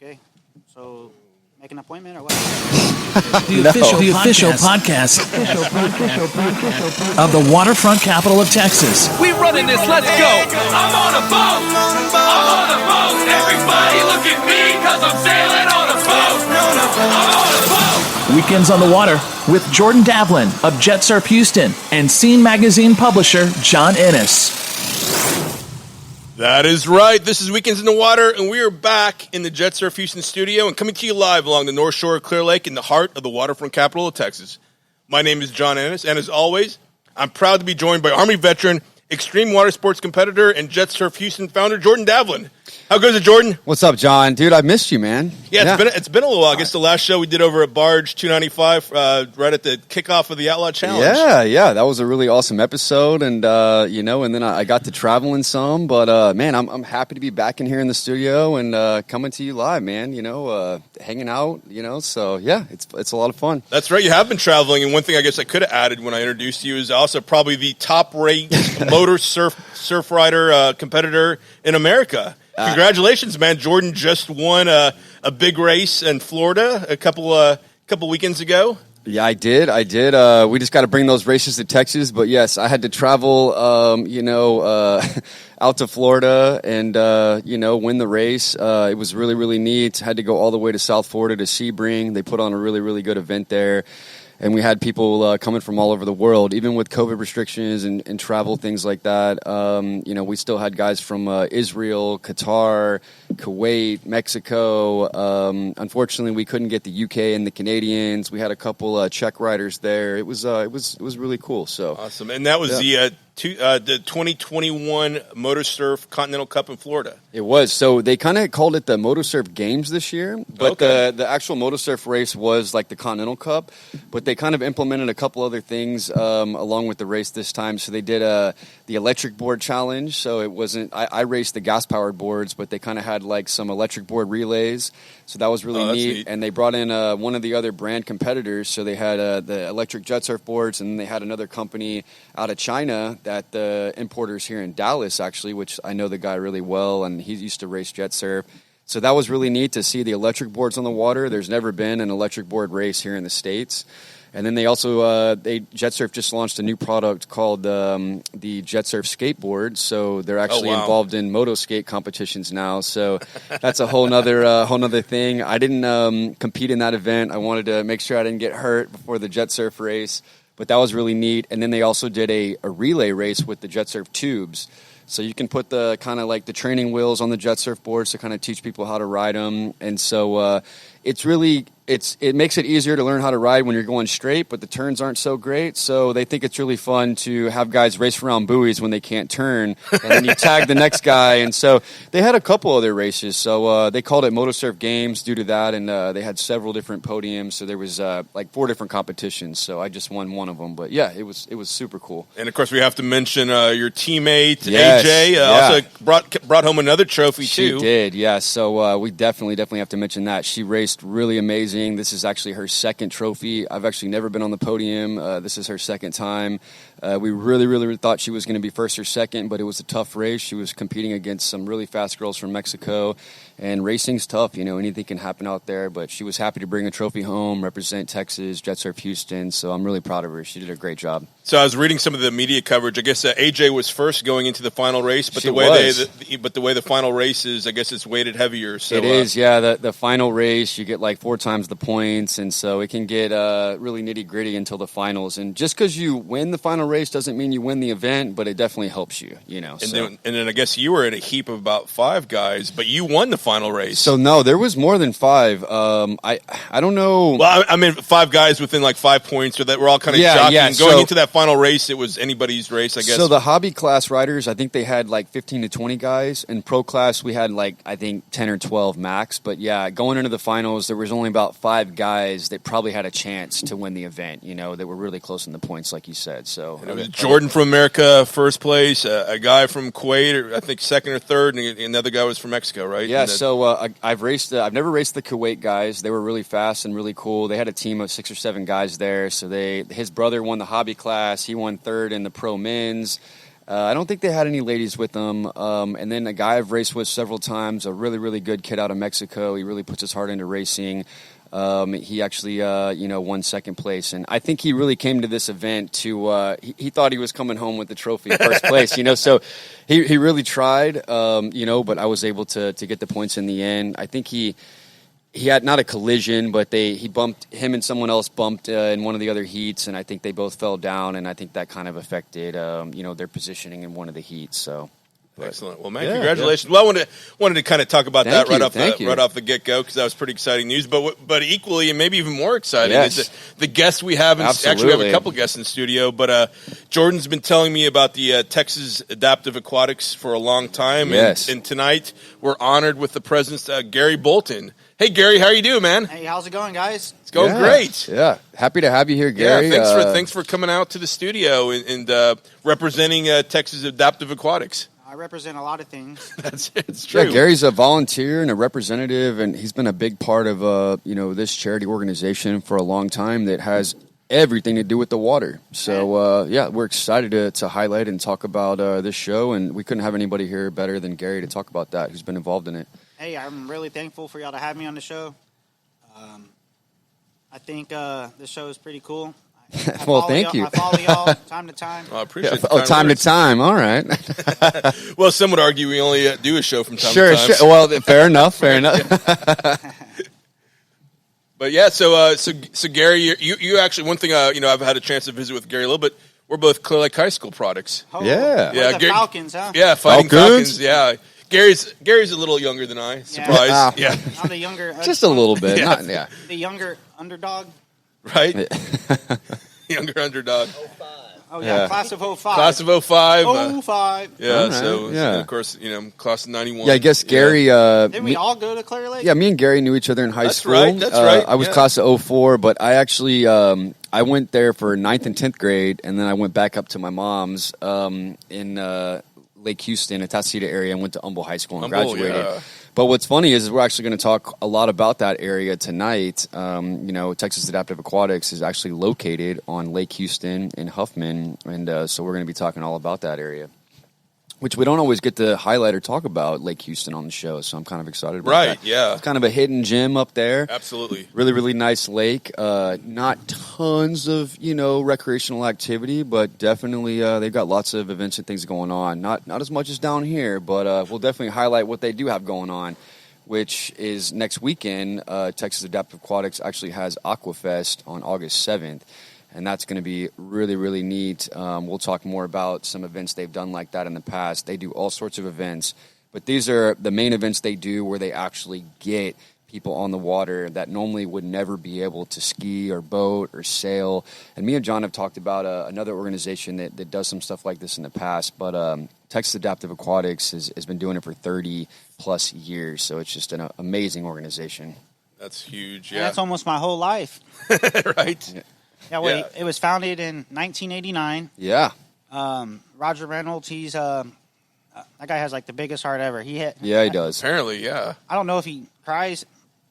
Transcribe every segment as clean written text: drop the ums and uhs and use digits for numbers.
Okay, so make an appointment or what? The official podcast of the waterfront capital of Texas. We running this, let's go. I'm on a boat. I'm on a boat. Everybody look at me because I'm sailing on a boat. I'm on a boat. Weekends on the Water with Jordan Davlin of Jet Surf Houston and Scene Magazine publisher John Ennis. That is right. This is Weekends in the Water, and we are back in the Jet Surf Houston studio and coming to you live along the North Shore of Clear Lake in the heart of the waterfront capital of Texas. My name is John Ennis, and as always, I'm proud to be joined by Army veteran, extreme water sports competitor, and Jet Surf Houston founder Jordan Davlin. How goes it, Jordan? What's up, John? Dude, I missed you, man. Yeah, it's been a little while. I guess the last show we did over at Barge 295, right at the kickoff of the Outlaw Challenge. Yeah, that was a really awesome episode, and and then I got to traveling some. But man, I'm happy to be back in here in the studio and coming to you live, man. Hanging out. So yeah, it's a lot of fun. That's right. You have been traveling, and one thing I guess I could have added when I introduced you is also probably the top-rated surf rider competitor in America. Congratulations, man. Jordan just won a big race in Florida a couple weekends ago. Yeah, I did. We just got to bring those races to Texas. But, yes, I had to travel, out to Florida and, win the race. It was really, really neat. Had to go all the way to South Florida to Sebring. They put on a really, really good event there. And we had people coming from all over the world, even with COVID restrictions and travel, things like that. We still had guys from Israel, Qatar, Kuwait, Mexico. Unfortunately, we couldn't get the UK and the Canadians. We had a couple Czech riders there. It was really cool. So awesome, and that was the 2021 MotorSurf Continental Cup in Florida. It was. So they kind of called it the MotorSurf Games this year, but the actual MotorSurf race was like the Continental Cup, but they kind of implemented a couple other things along with the race this time. So they did the electric board challenge. So it wasn't, I raced the gas-powered boards, but they kind of had like some electric board relays. So that was really neat. And they brought in one of the other brand competitors. So they had the electric jet surf boards, and they had another company out of China that the importers here in Dallas, actually, which I know the guy really well, and he used to race jet surf. So that was really neat to see the electric boards on the water. There's never been an electric board race here in the States. And then they also, Jet Surf just launched a new product called the Jet Surf Skateboard. So they're actually involved in moto skate competitions now. So that's a whole nother thing. I didn't compete in that event. I wanted to make sure I didn't get hurt before the Jet Surf race. But that was really neat. And then they also did a relay race with the Jet Surf tubes. So you can put the kind of like the training wheels on the Jet Surf boards to kind of teach people how to ride them. And so it makes it easier to learn how to ride when you're going straight, but the turns aren't so great. So they think it's really fun to have guys race around buoys when they can't turn, and then you tag the next guy. And so they had a couple other races. So they called it MotorSurf Games due to that, and they had several different podiums. So there was like 4 different competitions. So I just won one of them. But yeah, it was super cool. And of course, we have to mention your teammate yes, AJ also brought home another trophy too. She did, yeah. So we definitely have to mention that. She raced really amazing. This is actually her second trophy. I've actually never been on the podium. This is her second time. We really thought she was going to be first or second, but it was a tough race. She was competing against some really fast girls from Mexico, and racing's tough. Anything can happen out there, but she was happy to bring a trophy home, represent Texas, Jet Surf Houston, so I'm really proud of her. She did a great job. So I was reading some of the media coverage. I guess AJ was first going into the final race, but the way the final race is, I guess it's weighted heavier. So it is, yeah. The final race, you get like 4 times the points, and so it can get really nitty-gritty until the finals. And just because you win the final race doesn't mean you win the event, but it definitely helps you, And then I guess you were in a heap of about 5 guys, but you won the final race. So no, there was more than 5. I don't know. Well, I mean 5 guys within like 5 points, or that we're all kind of jockeying. Yeah. Going into that final race, it was anybody's race, I guess. So the hobby class riders, I think they had like 15 to 20 guys. In pro class, we had like, I think 10 or 12 max. But yeah, going into the finals, there was only about 5 guys that probably had a chance to win the event, that were really close in the points, like you said. So Jordan from America, first place, a guy from Kuwait, or I think second or third, and another guy was from Mexico, right? Yeah, so I've never raced the Kuwait guys. They were really fast and really cool. They had a team of 6 or 7 guys there. So his brother won the hobby class. He won third in the pro men's. I don't think they had any ladies with them. And then a guy I've raced with several times, a really, really good kid out of Mexico. He really puts his heart into racing. He actually, won second place. And I think he really came to this event to, he thought he was coming home with the trophy first place, so he really tried, but I was able to get the points in the end. I think he had not a collision, but him and someone else bumped in one of the other heats, and I think they both fell down, and I think that kind of affected, their positioning in one of the heats. So, excellent. Well, man, congratulations. Well, I wanted to kind of talk about that right off the get go because that was pretty exciting news. But equally, and maybe even more exciting, is the guests we have. Actually, we have a couple guests in studio. But Jordan's been telling me about the Texas Adaptive Aquatics for a long time. Yes. And tonight we're honored with the presence of Gary Bolton. Hey, Gary, how are you doing, man? Hey, how's it going, guys? It's going great. Yeah, happy to have you here, Gary. Yeah, thanks for coming out to the studio and representing Texas Adaptive Aquatics. I represent a lot of things. It's true. Yeah, Gary's a volunteer and a representative, and he's been a big part of this charity organization for a long time that has everything to do with the water. So we're excited to highlight and talk about this show, and we couldn't have anybody here better than Gary to talk about that, who's been involved in it. Hey, I'm really thankful for y'all to have me on the show. I think this show is pretty cool. Well, thank you. I follow y'all time to time. I appreciate it. Time to time. All right. Well, some would argue we only do a show from time to time. Sure. Well, fair enough. Fair enough. But yeah, so Gary, you actually, one thing I've had a chance to visit with Gary a little bit. We're both Clear Lake High School products. Oh, yeah. The Falcons, huh? Yeah, Fighting Falcons. Yeah. Gary's a little younger than I. Surprise. Yeah. I'm the younger. Just a little bit. The younger underdog. Right. Younger underdog. 05. Oh yeah, class of 05. Class of 05. 05. Yeah. Right. So yeah. of course class of 91. Yeah, I guess Gary. Didn't we all go to Clear Lake? Yeah, me and Gary knew each other in high school. That's right. I was class of 04, but I actually I went there for 9th and 10th grade, and then I went back up to my mom's in Lake Houston, Atascocita area, and went to Humble High School and graduated. Yeah. But what's funny is we're actually going to talk a lot about that area tonight. Texas Adaptive Aquatics is actually located on Lake Houston in Huffman, and so we're going to be talking all about that area, which we don't always get to highlight or talk about Lake Houston on the show, so I'm kind of excited about that. Right, yeah. It's kind of a hidden gem up there. Absolutely. Really, really nice lake. Not tons of, recreational activity, but definitely they've got lots of events and things going on. Not as much as down here, but we'll definitely highlight what they do have going on, which is next weekend. Texas Adaptive Aquatics actually has Aquafest on August 7th. And that's going to be really, really neat. We'll talk more about some events they've done like that in the past. They do all sorts of events, but these are the main events they do where they actually get people on the water that normally would never be able to ski or boat or sail. And me and John have talked about another organization that does some stuff like this in the past, but Texas Adaptive Aquatics has been doing it for 30-plus years, so it's just an amazing organization. That's huge, And that's almost my whole life. Right? Yeah. Yeah, it was founded in 1989. Yeah. Roger Reynolds, he's that guy has like the biggest heart ever. He does. Apparently, yeah. I don't know if he cries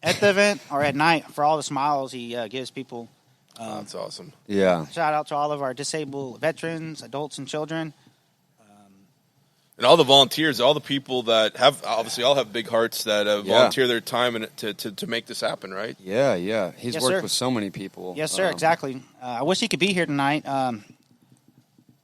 at the event or at night for all the smiles he gives people. That's awesome. Yeah. Shout out to all of our disabled veterans, adults, and children. And all the volunteers, all the people that obviously all have big hearts that volunteer their time to make this happen, right? Yeah. He's Yes, worked sir. with so many people. Yes, sir, exactly. I wish he could be here tonight. I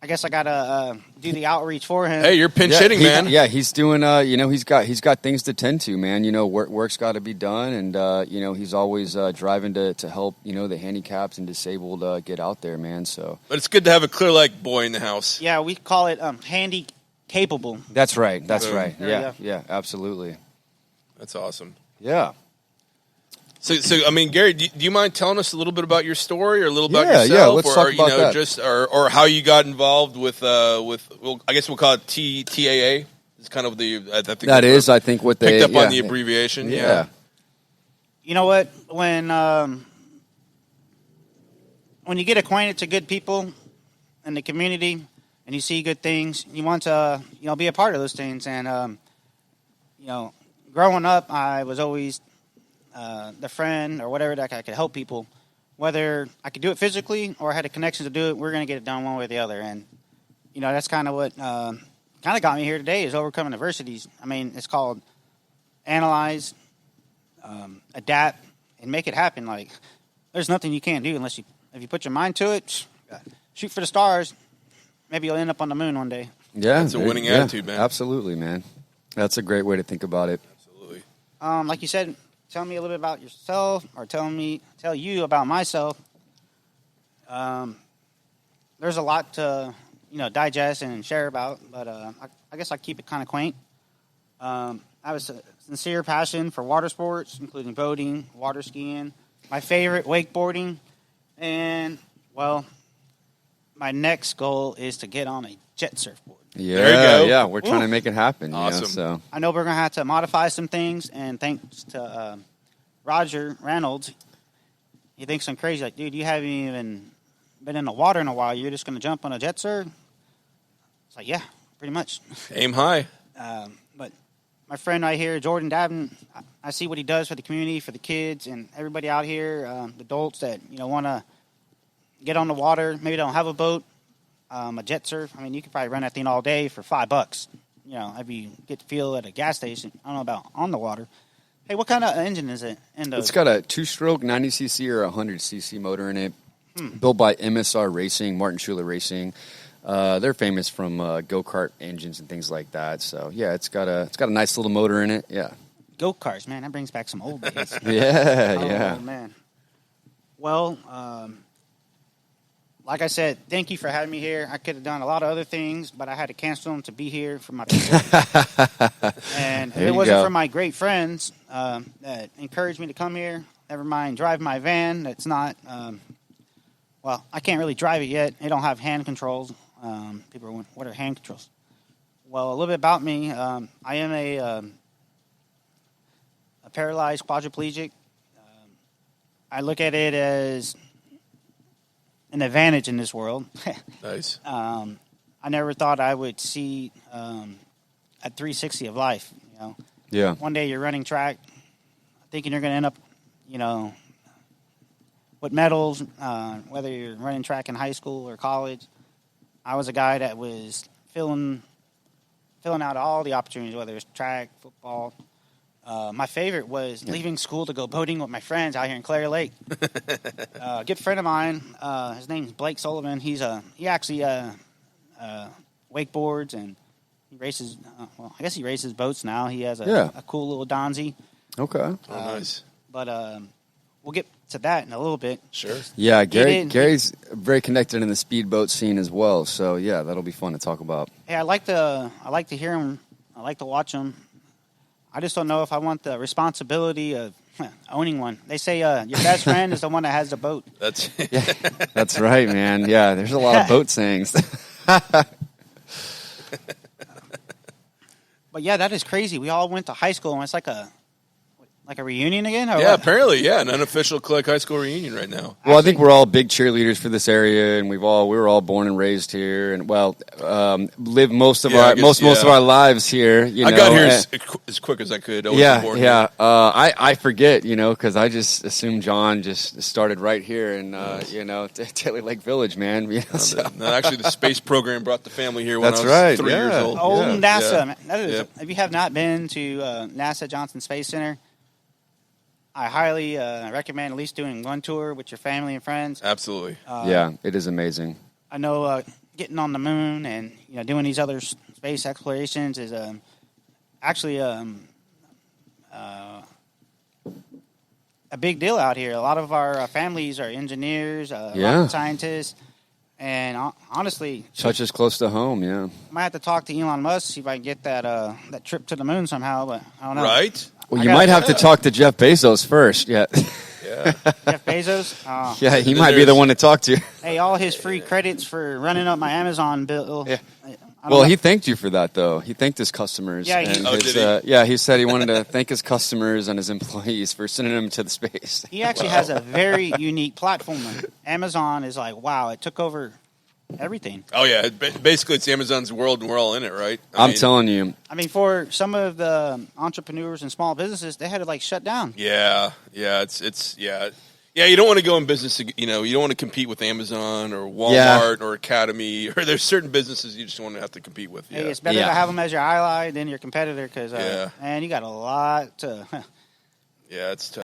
guess I got to do the outreach for him. Hey, you're pinch hitting, man. Yeah, he's doing, he's got things to tend to, man. Work's got to be done, and, he's always driving to help, the handicapped and disabled get out there, man. So, But it's good to have a Clear Lake boy in the house. Yeah, we call it handy capable. That's right. There Yeah, absolutely. That's awesome. Yeah. So I mean, Gary, do you mind telling us a little bit about your story or a little about yourself? Yeah, let's or, talk about that. Just or how you got involved with well, I guess we'll call it TAA. It's kind of I think what they picked up on the abbreviation. Yeah. You know what? When you get acquainted to good people in the community and you see good things, you want to be a part of those things. And growing up, I was always the friend or whatever that I could help people. Whether I could do it physically or I had a connection to do it, we're going to get it done one way or the other. And that's kind of what kind of got me here today is overcoming adversities. I mean, it's called analyze, adapt, and make it happen. Like, there's nothing you can't do if you put your mind to it, shoot for the stars. Maybe you'll end up on the moon one day. Yeah, it's a winning attitude, man. Absolutely, man. That's a great way to think about it. Absolutely. Like you said, tell me a little bit about yourself, or tell you about myself. There's a lot to digest and share about, but I guess I keep it kind of quaint. I have a sincere passion for water sports, including boating, water skiing, my favorite, wakeboarding, and, well, my next goal is to get on a jet surfboard. Yeah, there you go. Yeah, we're trying to make it happen. Awesome. So I know we're going to have to modify some things, and thanks to Roger Reynolds, he thinks I'm crazy. Like, dude, you haven't even been in the water in a while. You're just going to jump on a jet surf? It's like, yeah, pretty much. Aim high. But my friend right here, Jordan Davin, I see what he does for the community, for the kids, and everybody out here, the adults that want to get on the water. Maybe don't have a boat, a jet surf. I mean, you could probably run that thing all day for $5. If you get to feel at a gas station. I don't know about on the water. Hey, what kind of engine is it? It's got a 2-stroke 90cc or 100cc motor in it, built by MSR Racing, Martin Schuler Racing. They're famous from go-kart engines and things like that. So yeah, it's got a nice little motor in it. Yeah, go-karts, man, that brings back some old days. yeah. Oh man. Well, like I said, thank you for having me here. I could have done a lot of other things, but I had to cancel them to be here for my people. And if it wasn't for my great friends that encouraged me to come here, never mind drive my van. That's not, well, I can't really drive it yet. They don't have hand controls. People are wondering, what are hand controls? Well, a little bit about me. I am a paralyzed quadriplegic. I look at it as an advantage in this world. Nice. I never thought I would see a 360 of life. Yeah. One day you're running track, thinking you're going to end up, with medals, whether you're running track in high school or college. I was a guy that was filling out all the opportunities, whether it's track, football. My favorite was leaving school to go boating with my friends out here in Clare Lake. A good friend of mine, his name's Blake Sullivan. He actually wakeboards and he races. I guess he races boats now. He has a cool little Donzi. Okay. Nice. But we'll get to that in a little bit. Sure. Yeah, Gary's very connected in the speedboat scene as well. So yeah, that'll be fun to talk about. Hey, I like to hear him. I like to watch him. I just don't know if I want the responsibility of owning one. They say your best friend is the one that has the boat. That's right, man. Yeah, there's a lot of boat sayings. But yeah, that is crazy. We all went to high school, and it's like a reunion again? Or Yeah, what? apparently, yeah, an unofficial Clark High School reunion right now. Well, I think we're all big cheerleaders for this area, and we were all born and raised here, and lived most of our lives here. I got here as quick as I could. I forget, because I just assumed John just started right here in Taylor Lake Village, man. No, actually, the space program brought the family here when I was 3 years old. NASA. Man. That is, if you have not been to NASA Johnson Space Center, I highly recommend at least doing one tour with your family and friends. Absolutely. It is amazing. I know getting on the moon and doing these other space explorations is actually a big deal out here. A lot of our families are engineers, rocket scientists, and honestly, touches close to home. Yeah, might have to talk to Elon Musk, see if I can get that trip to the moon somehow. But I don't know. Right. Well, you might have to talk to Jeff Bezos first. Yeah. Jeff Bezos? Yeah, he might be the one to talk to. Hey, all his free credits for running up my Amazon bill. Yeah. Well, he thanked you for that, though. He thanked his customers. Yeah, he said he wanted to thank his customers and his employees for sending him to the space. He actually has a very unique platform. Amazon is like, wow, it took over everything. Oh, yeah. Basically, it's Amazon's world, and we're all in it, right? I'm telling you. I mean, for some of the entrepreneurs and small businesses, they had to, shut down. Yeah. Yeah, you don't want to go in business. You don't want to compete with Amazon or Walmart or Academy. Or there's certain businesses you just want to have to compete with. Hey, it's better to have them as your ally than your competitor because, man, you got a lot to. Yeah, it's tough.